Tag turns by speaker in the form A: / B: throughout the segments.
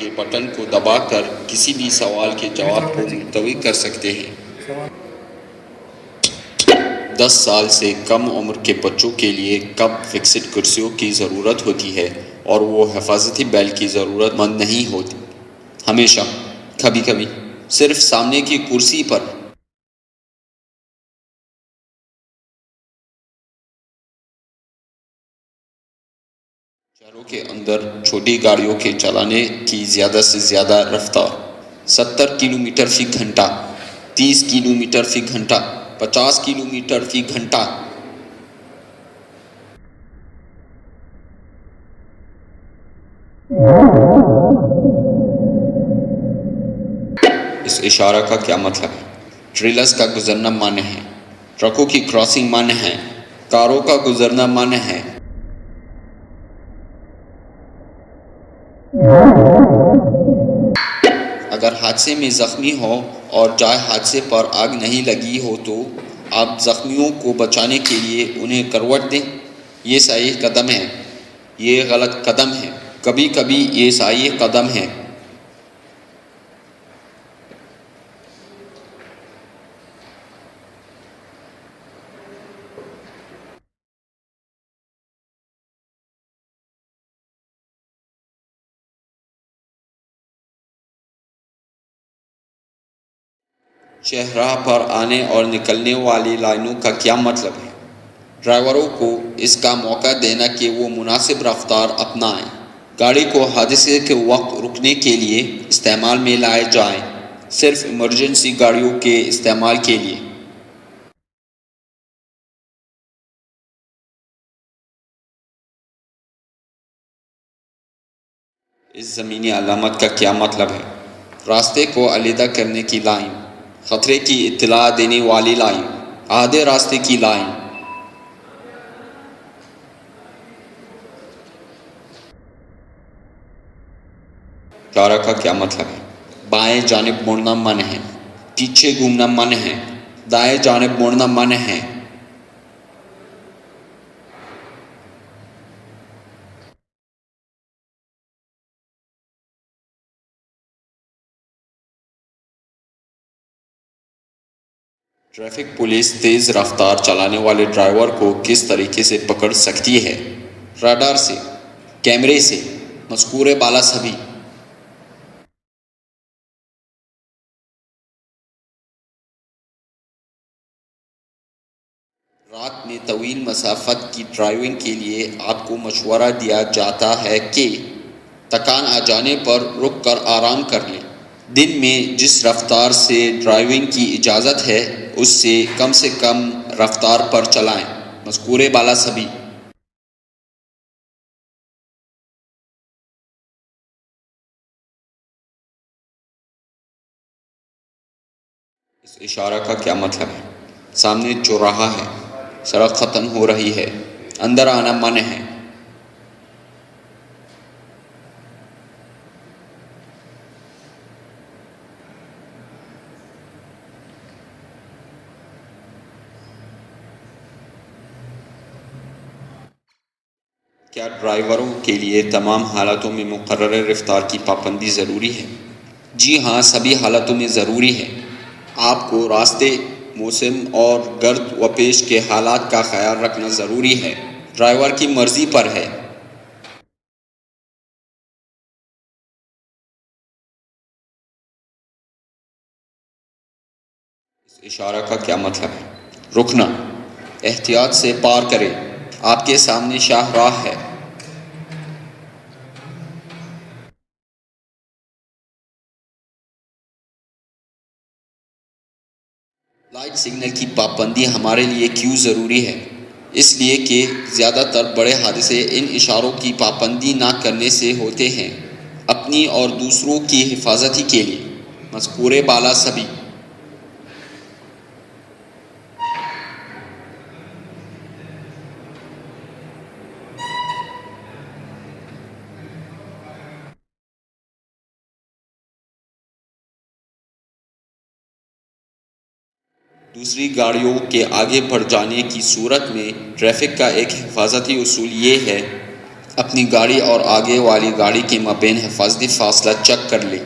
A: کے بٹن کو دبا کر کسی بھی سوال کے جواب کو ملتوی کر سکتے ہیں۔ 10 سال سے کم عمر کے بچوں کے لیے کب فکسڈ کرسیوں کی ضرورت ہوتی ہے اور وہ حفاظتی بیلٹ کی ضرورت مند نہیں ہوتی؟ ہمیشہ، کبھی کبھی، صرف سامنے کی کرسی پر۔ شہروں کے اندر چھوٹی گاڑیوں کے چلانے کی زیادہ سے زیادہ رفتار 70 کلومیٹر فی گھنٹہ، 30 کلومیٹر فی گھنٹہ، 50 کلومیٹر فی گھنٹہ۔ اس اشارہ کا کیا مطلب ہے؟ ٹریلرز کا گزرنا مانع ہے، ٹرکوں کی کراسنگ مانع ہے، کاروں کا گزرنا مانع ہے۔ اگر حادثے میں زخمی ہو اور جائے حادثے پر آگ نہیں لگی ہو تو آپ زخمیوں کو بچانے کے لیے انہیں کروٹ دیں۔ یہ صحیح قدم ہے، یہ غلط قدم ہے، کبھی کبھی یہ صحیح قدم ہے۔ شاہراہ پر آنے اور نکلنے والی لائنوں کا کیا مطلب ہے؟ ڈرائیوروں کو اس کا موقع دینا کہ وہ مناسب رفتار اپنائیں، گاڑی کو حادثے کے وقت رکنے کے لیے استعمال میں لائے جائیں، صرف ایمرجنسی گاڑیوں کے استعمال کے لیے۔ اس زمینی علامت کا کیا مطلب ہے؟ راستے کو علیحدہ کرنے کی لائن، خطرے کی اطلاع دینے والی لائن، آدھے راستے کی لائن۔ اشارہ کا کیا مطلب ہے؟ بائیں جانب مڑنا منع ہے، پیچھے گھومنا منع ہے، دائیں جانب مڑنا منع ہے۔ ٹریفک پولیس تیز رفتار چلانے والے ڈرائیور کو کس طریقے سے پکڑ سکتی ہے؟ راڈار سے، کیمرے سے، مذکور بالا سبھی۔ رات میں طویل مسافت کی ڈرائیونگ کے لیے آپ کو مشورہ دیا جاتا ہے کہ تھکان آ جانے پر رک کر آرام کر لیں۔ دن میں جس رفتار سے ڈرائیونگ کی اجازت ہے اس سے کم رفتار پر چلائیں، مذکور بالا سبھی۔ اس اشارہ کا کیا مطلب ہے؟ سامنے چوراہا ہے، سڑک ختم ہو رہی ہے، اندر آنا منع ہے۔ کیا ڈرائیوروں کے لیے تمام حالتوں میں مقررہ رفتار کی پابندی ضروری ہے؟ جی ہاں، سبھی حالتوں میں ضروری ہے۔ آپ کو راستے، موسم اور گرد و پیش کے حالات کا خیال رکھنا ضروری ہے، ڈرائیور کی مرضی پر ہے۔ اس اشارہ کا کیا مطلب ہے؟ رکنا، احتیاط سے پار کریں، آپ کے سامنے شاہراہ ہے۔ لائٹ سگنل کی پابندی ہمارے لیے کیوں ضروری ہے؟ اس لیے کہ زیادہ تر بڑے حادثے ان اشاروں کی پابندی نہ کرنے سے ہوتے ہیں، اپنی اور دوسروں کی حفاظتی کے لیے، مذکور بالا سبھی۔ دوسری گاڑیوں کے آگے بڑھ جانے کی صورت میں ٹریفک کا ایک حفاظتی اصول یہ ہے، اپنی گاڑی اور آگے والی گاڑی کے مابین حفاظتی فاصلہ چیک کر لیں۔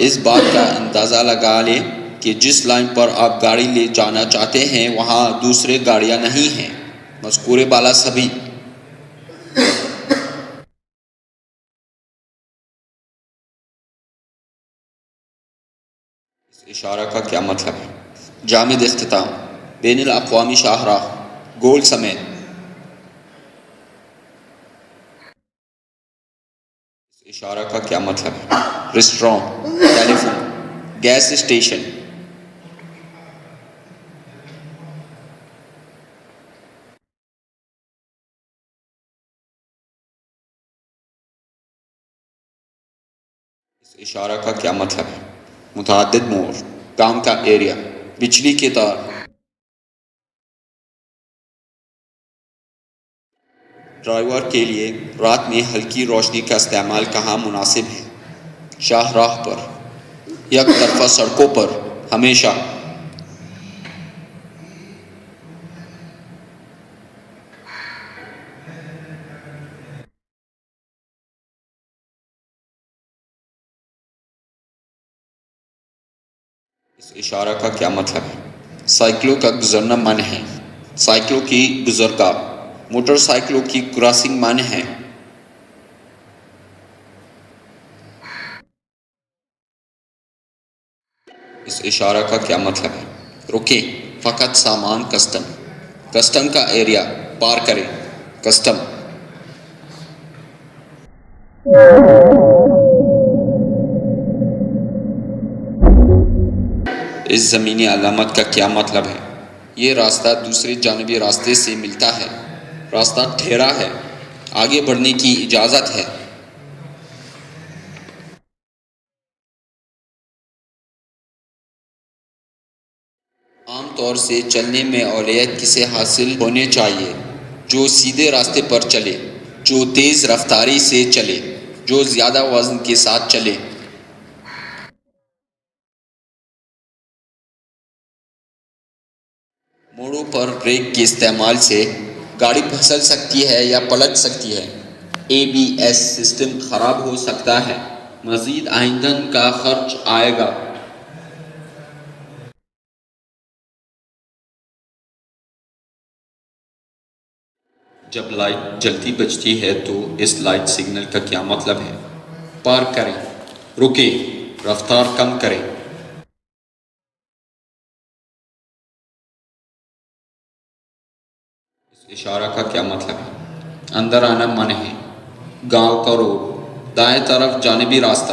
A: اس بات کا اندازہ لگا لیں کہ جس لائن پر آپ گاڑی لے جانا چاہتے ہیں وہاں دوسرے گاڑیاں نہیں ہیں۔ مذکور بالا سبھی اس اشارہ کا کیا مطلب ہے؟ جامد اختتام، بین الاقوامی شاہراہ، گول سمیت۔ اس اشارہ کا کیا مطلب ہے؟ ریسٹورانٹ، ٹیلی فون، گیس اسٹیشن۔ اس اشارہ کا کیا مطلب ہے؟ متعدد موڑ، کام کا ایریا، بجلی کے تار۔ ڈرائیور کے لیے رات میں ہلکی روشنی کا استعمال کہاں مناسب ہے؟ شاہراہ پر، یک طرفہ سڑکوں پر، ہمیشہ۔ اس اشارہ کا کیا مطلب ہے؟ سائیکلوں کا گزرنا منع ہے، سائیکلوں کی گزرگاہ، موٹر سائیکلوں کی کراسنگ منع ہے۔ اس اشارہ کا کیا مطلب ہے؟ رکیں، فقط سامان کسٹم، کسٹم کا ایریا پار کریں، کسٹم۔ اس زمینی علامت کا کیا مطلب ہے؟ یہ راستہ دوسرے جانبی راستے سے ملتا ہے، راستہ ٹھہرا ہے، آگے بڑھنے کی اجازت ہے۔ عام طور سے چلنے میں اولویت کسے حاصل ہونے چاہیے؟ جو سیدھے راستے پر چلے، جو تیز رفتاری سے چلے، جو زیادہ وزن کے ساتھ چلے۔ موڑوں پر بریک کے استعمال سے گاڑی پھسل سکتی ہے یا پلٹ سکتی ہے۔ ABS سسٹم خراب ہو سکتا ہے، مزید ایندھن کا خرچ آئے گا۔ جب لائٹ جلتی بجتی ہے تو اس لائٹ سگنل کا کیا مطلب ہے؟ پارک کریں، رکیں، رفتار کم کریں۔ اس اشارہ کا کیا مطلب ہے؟ اندر آنا منع ہے، گاؤں کا روڈ، دائیں طرف جانبی راستہ۔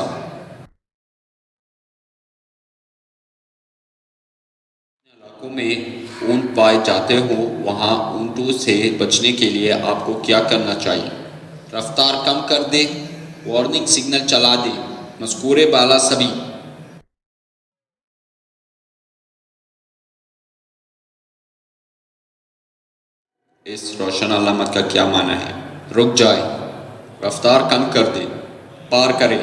A: علاقوں میں اونٹ پائے جاتے ہوں وہاں اونٹوں سے بچنے کے لیے آپ کو کیا کرنا چاہیے؟ رفتار کم کر دیں، وارننگ سگنل چلا دیں، مذکور بالا سبھی۔ اس روشن علامت کا کیا معنی ہے؟ رک جائیں، رفتار کم کر دیں، پار کریں۔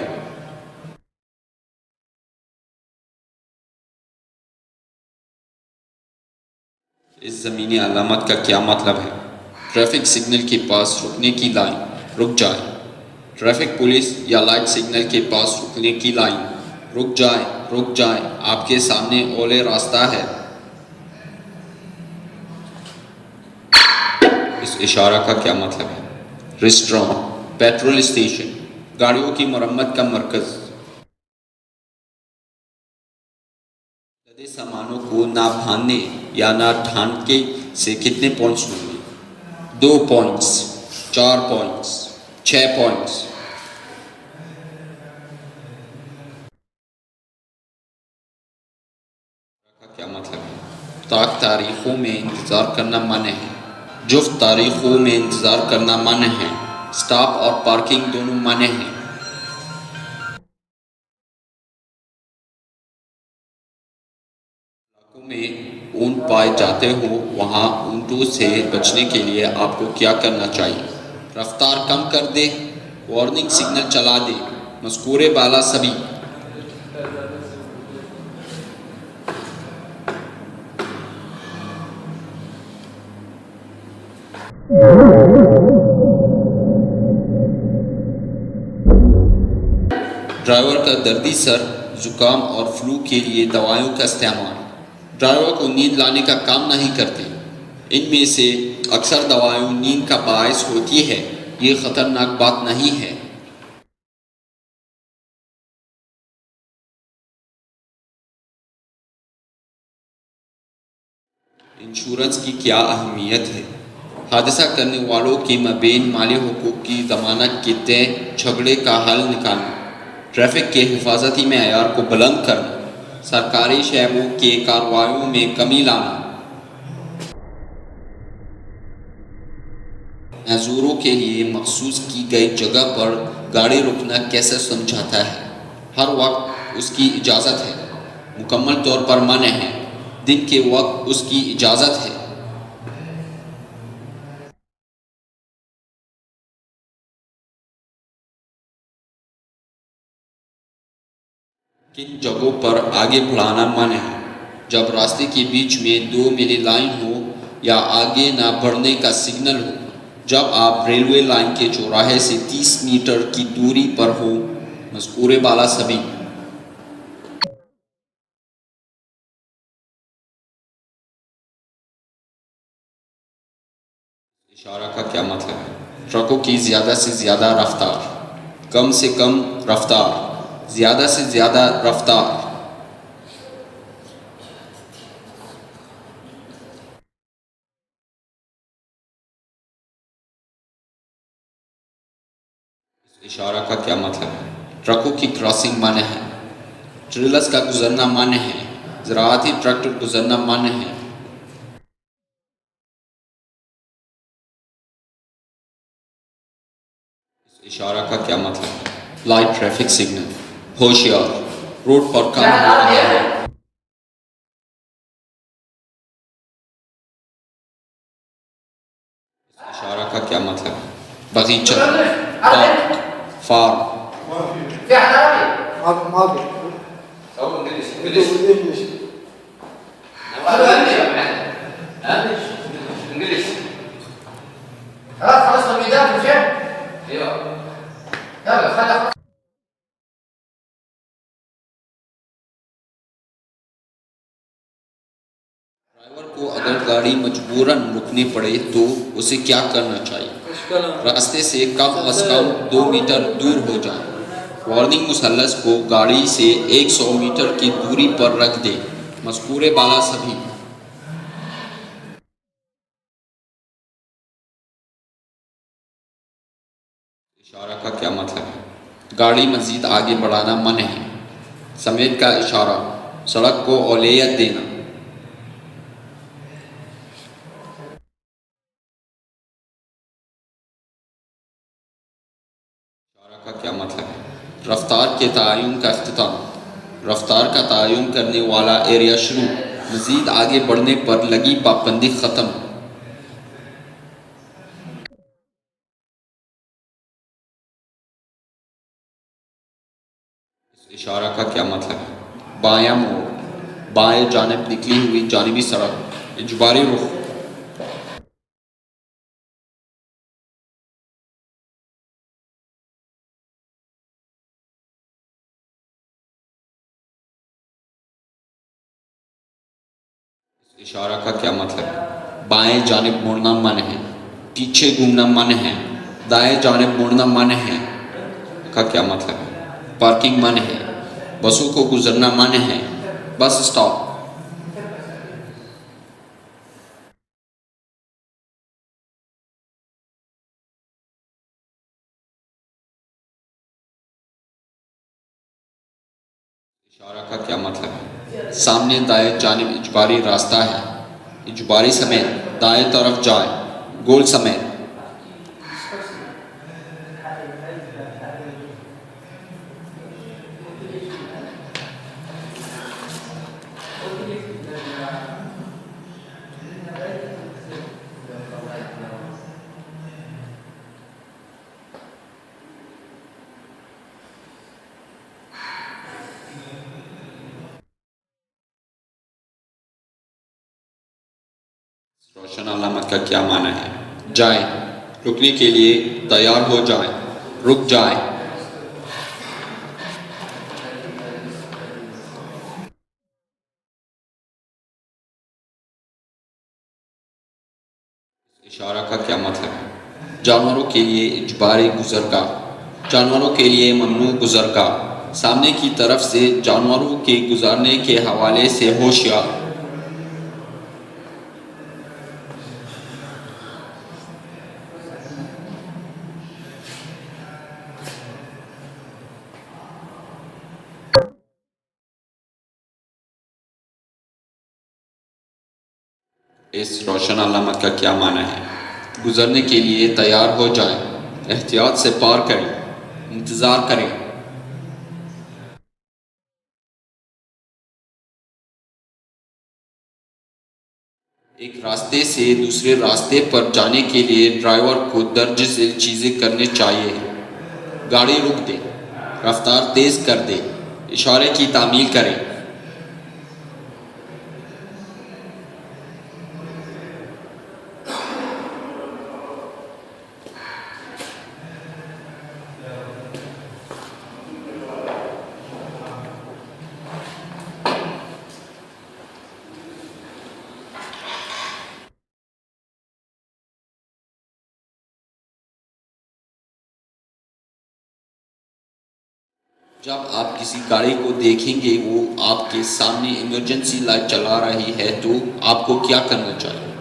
A: اس زمینی علامت کا کیا مطلب ہے؟ ٹریفک سگنل کے پاس رکنے کی لائن، رک جائیں۔ ٹریفک پولیس یا لائٹ سگنل کے پاس رکنے کی لائن، رک جائیں، رک جائیں، آپ کے سامنے اولے راستہ ہے۔ اس اشارہ کا کیا مطلب ہے؟ ریسٹورانٹ، پیٹرول اسٹیشن، گاڑیوں کی مرمت کا مرکز۔ لدے سامانوں کو نہ بھاننے یا نہ ڈھانکے سے کتنے پوائنٹس ہوں گے؟ 2 پوائنٹس، 4 پوائنٹس، 6 پوائنٹس۔ کا کیا مطلب ہے؟ طاق تاریخوں میں انتظار کرنا منع ہے، جفت تاریخوں میں انتظار کرنا منع ہے، سٹاپ اور پارکنگ دونوں منع ہیں۔ علاقوں میں اونٹ پائے جاتے ہوں وہاں اونٹوں سے بچنے کے لیے آپ کو کیا کرنا چاہیے؟ رفتار کم کر دیں، وارننگ سگنل چلا دیں، مذکور بالا سبھی۔ ڈرائیور کا دردی سر، زکام اور فلو کے لیے دوائیوں کا استعمال ڈرائیور کو نیند لانے کا کام نہیں کرتے۔ ان میں سے اکثر دوائیوں نیند کا باعث ہوتی ہے۔ یہ خطرناک بات نہیں ہے۔ انشورنس کی کیا اہمیت ہے؟ حادثہ کرنے والوں کے مابین مالی حقوق کی ضمانت کے طے، جھگڑے کا حل نکالنا، ٹریفک کے حفاظتی معیار کو بلند کرنا، سرکاری شعبوں کے کارروائیوں میں کمی لانا۔ معذوروں کے لیے مخصوص کی گئی جگہ پر گاڑی رکنا کیسے سمجھاتا ہے؟ ہر وقت اس کی اجازت ہے، مکمل طور پر منع ہے، دن کے وقت اس کی اجازت ہے۔ کن جگہوں پر آگے بڑھانا منع ہے؟ جب راستے کے بیچ میں 2 میلی لائن ہو یا آگے نہ بڑھنے کا سگنل ہو، جب آپ ریلوے لائن کے چوراہے سے 30 میٹر کی دوری پر ہو، مذکور بالا سبھی۔ اشارہ کا کیا مطلب ہے؟ ٹرکوں کی زیادہ سے زیادہ رفتار، کم سے کم رفتار، زیادہ سے زیادہ رفتار۔ اشارہ کا کیا مطلب ہے؟ ٹرکوں کی کراسنگ معنی ہے، ٹریلرز کا گزرنا معنی ہے، زراعتی ٹریکٹر گزرنا معنی ہے۔ اشارہ کا کیا مطلب ہے؟ لائٹ ٹریفک سگنل، ہوشیار، روڈ پر کام ہو رہا ہے۔ اشارہ کا کیا مطلب ہے؟ باغیچہ، پارک، فارم۔ ڈرائیور کو اگر گاڑی مجبوراً رکنے پڑے تو اسے کیا کرنا چاہیے؟ راستے سے کم از کم 2 میٹر دور ہو جائے۔ وارننگ مثلث کو گاڑی سے 100 میٹر کی دوری پر رکھ دے، مذکور بالا سبھی۔ اشارہ کا کیا مطلب ہے؟ گاڑی مزید آگے بڑھانا منع ہے، سمیت کا اشارہ، سڑک کو اولویت دینا۔ اشارہ کا کیا مطلب ہے؟ رفتار کے تعین کا اختتام، رفتار کا تعین کرنے والا ایریا شروع، مزید آگے بڑھنے پر لگی پابندی ختم۔ اشارہ کا کیا مطلب ہے؟ بایاں موڑ، بائیں جانب نکلی ہوئی جانبی سڑک، اجباری رخ۔ اشارہ کا کیا مطلب ہے؟ بائیں جانب مڑنا منع ہے، پیچھے گھومنا منع ہے، دائیں جانب مڑنا منع ہے۔ کا کیا مطلب ہے؟ پارکنگ منع ہے، بسوں کو گزرنا منع ہے، بس اسٹاپ۔ اشارہ کا کیا مطلب ہے؟ سامنے دائیں جانب اجباری راستہ ہے، اجباری سمیت دائیں طرف جائے، گول سمیت۔ روشن علامت کا کیا معنی ہے؟ جائیں، رکنے کے لیے تیار ہو جائیں، رک جائیں۔ اشارہ کا کیا مطلب ہے؟ جانوروں کے لیے اجباری گزرگاہ، جانوروں کے لیے ممنوع گزرگاہ، سامنے کی طرف سے جانوروں کے گزرنے کے حوالے سے ہوشیار۔ اس روشن علامت کا کیا معنی ہے؟ گزرنے کے لیے تیار ہو جائیں، احتیاط سے پار کریں، انتظار کریں۔ ایک راستے سے دوسرے راستے پر جانے کے لیے ڈرائیور کو درج ذیل چیزیں کرنی چاہیے: گاڑی رک دے، رفتار تیز کر دے، اشارے کی تعمیل کریں۔ جب آپ کسی گاڑی کو دیکھیں گے وہ آپ کے سامنے ایمرجنسی لائٹ چلا رہی ہے تو آپ کو کیا کرنا چاہیے؟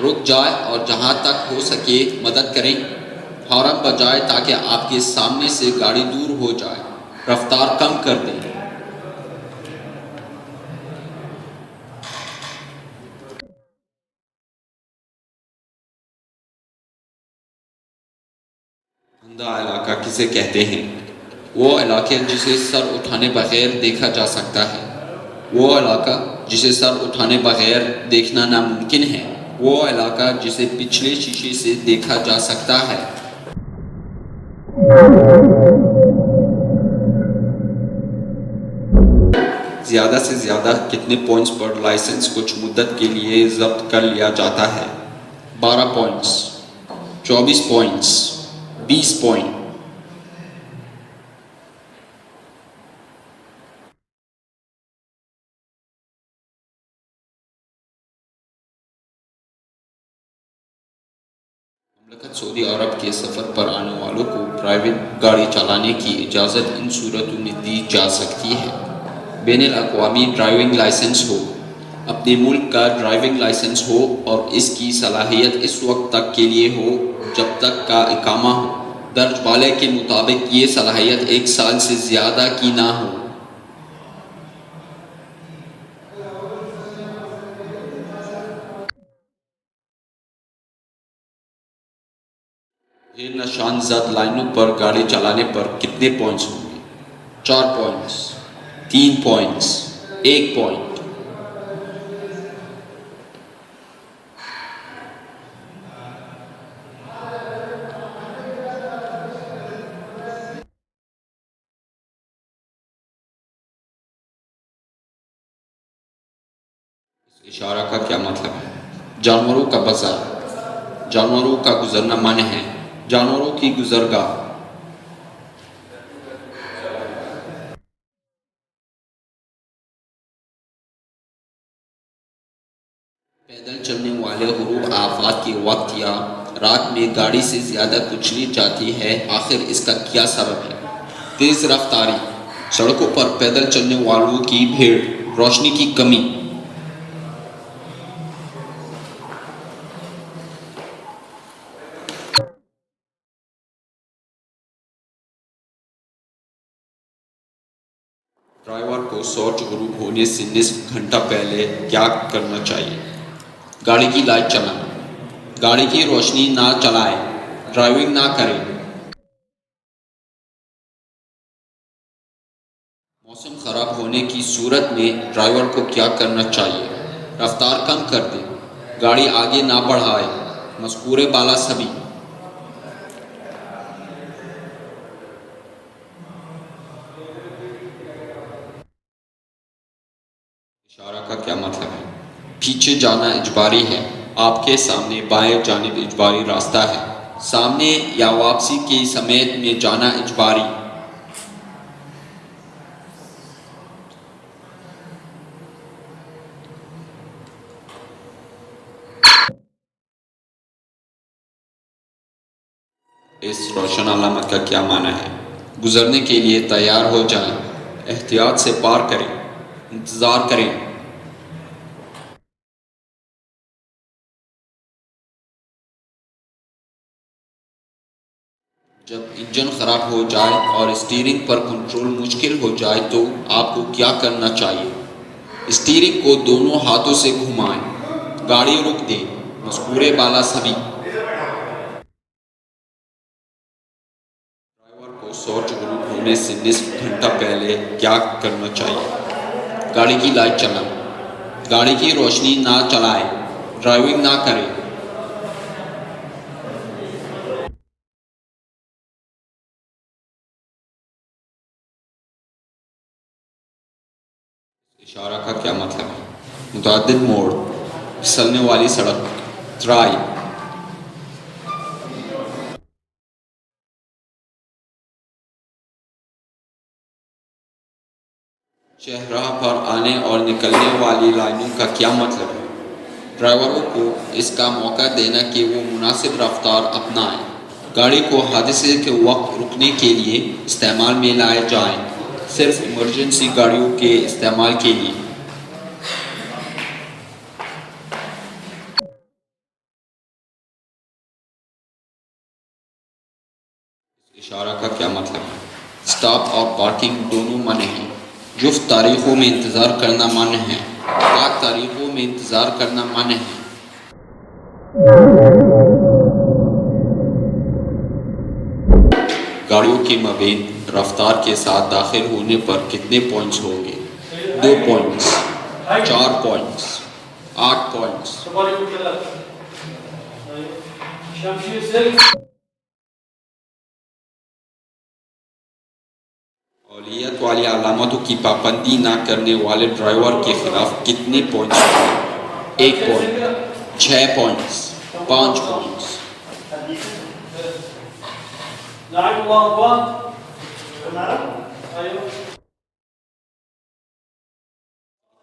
A: رک جائے اور جہاں تک ہو سکے مدد کریں، ہارن بجائے تاکہ آپ کے سامنے سے گاڑی دور ہو جائے، رفتار کم کر دیں۔ اندھا علاقہ کسے کہتے ہیں؟ وہ علاقے جسے سر اٹھانے بغیر دیکھا جا سکتا ہے، وہ علاقہ جسے سر اٹھانے بغیر دیکھنا ناممکن ہے، وہ علاقہ جسے پچھلے شیشے سے دیکھا جا سکتا ہے۔ زیادہ سے زیادہ کتنے پوائنٹس پر لائسنس کچھ مدت کے لیے ضبط کر لیا جاتا ہے؟ 12 پوائنٹس، 24 پوائنٹس، 20 پوائنٹ۔ مملکت سعودی عرب کے سفر پر آنے والوں کو پرائیویٹ گاڑی چلانے کی اجازت ان صورتوں میں دی جا سکتی ہے: بین الاقوامی ڈرائیونگ لائسنس ہو، اپنے ملک کا ڈرائیونگ لائسنس ہو اور اس کی صلاحیت اس وقت تک کے لیے ہو جب تک کا اقامہ ہو، درج بالے کے مطابق یہ صلاحیت 1 سال سے زیادہ کی نہ ہو۔ غیر نشان زد لائنوں پر گاڑی چلانے پر کتنے پوائنٹس ہوں گے؟ 4 پوائنٹس، 3 پوائنٹس، 1 پوائنٹ۔ اشارہ کا کیا مطلب ہے؟ جانوروں کا بازار، جانوروں کا گزرنا معنی ہے جانوروں کی گزرگاہ۔ پیدل چلنے والے غروب آفات کے وقت یا رات میں گاڑی سے زیادہ کچلی جاتی ہے، آخر اس کا کیا سبب ہے؟ تیز رفتاری، سڑکوں پر پیدل چلنے والوں کی بھیڑ، روشنی کی کمی۔ ڈرائیور کو سورج غروب ہونے سے نصف گھنٹہ پہلے کیا کرنا چاہیے؟ گاڑی کی لائٹ چلانا، گاڑی کی روشنی نہ چلائیں، ڈرائیونگ نہ کریں۔ موسم خراب ہونے کی صورت میں ڈرائیور کو کیا کرنا چاہیے؟ رفتار کم کر دیں، گاڑی آگے نہ بڑھائیں، مذکورِ بالا سبھی۔ اشارہ کا کیا مطلب ہے؟ پیچھے جانا اجباری ہے، آپ کے سامنے بائیں جانب اجباری راستہ ہے، سامنے یا واپسی کی سمیت میں جانا اجباری۔ اس روشن علامت کا کیا معنی ہے؟ گزرنے کے لیے تیار ہو جائیں، احتیاط سے پار کریں، انتظار کریں۔ جب انجن خراب ہو جائے اور اسٹیئرنگ پر کنٹرول مشکل ہو جائے تو آپ کو کیا کرنا چاہیے؟ اسٹیئرنگ کو دونوں ہاتھوں سے گھمائیں، گاڑی رک دیں، مذکورے بالا سبھی۔ ڈرائیور کو سورج غروب ہونے سے نصف گھنٹہ پہلے کیا کرنا چاہیے؟ گاڑی کی لائٹ چلائیں، گاڑی کی روشنی نہ چلائیں، ڈرائیونگ نہ کریں۔ اشارہ کا کیا مطلب ہے؟ متعدد موڑ، پھسلنے والی سڑک، ترائی۔ شاہراہ پر آنے اور نکلنے والی لائنوں کا کیا مطلب ہے؟ ڈرائیوروں کو اس کا موقع دینا کہ وہ مناسب رفتار اپنائیں، گاڑی کو حادثے کے وقت رکنے کے لیے استعمال میں لائے جائیں، صرف ایمرجنسی گاڑیوں کے استعمال کے لیے۔ اشارہ کا کیا مطلب ہے؟ اسٹاپ اور پارکنگ دونوں منع ہیں، جفت تاریخوں میں انتظار کرنا منع ہے، پاک تاریخوں میں انتظار کرنا منع ہے۔ گاڑیوں کے مابین رفتار کے ساتھ داخل ہونے پر کتنے پوائنٹس ہوں گے؟ 2 پوائنٹس، 4 پوائنٹس، 8 پوائنٹس۔ اولویت والی علامتوں کی پابندی نہ کرنے والے ڈرائیور کے خلاف کتنے پوائنٹس ہوں گے؟ 1 پوائنٹ، 6 پوائنٹس، 5 پوائنٹس۔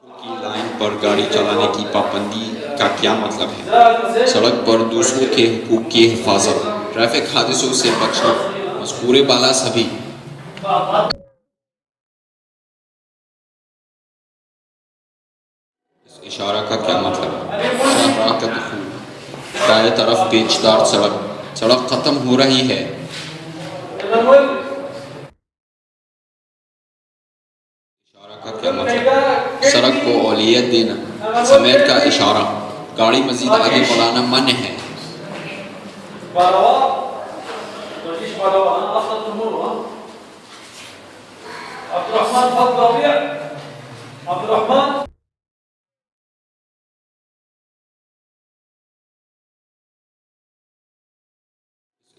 A: کی لائن پر گاڑی چلانے کی پابندی کا کیا مطلب ہے؟ سڑک پر دوسروں کے حقوق کی حفاظت، ٹریفک حادثوں سے بچنا، مذکورے بالا سبھی۔ اس اشارہ کا کیا مطلب ہے؟ شاہراہ کا دخول، دائیں طرف پیچدار سڑک ختم ہو رہی ہے۔ کا کیا مطلب؟ سڑک کو اولویت دینا، سمیت کا اشارہ، گاڑی مزید آگے بڑھانا منع ہے۔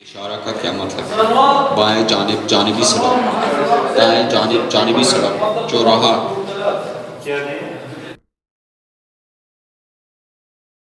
A: اشارہ کا کیا مطلب ہے؟ بائیں جانب جانبی سڑک، دائیں جانب جانبی سڑک، چوراہا۔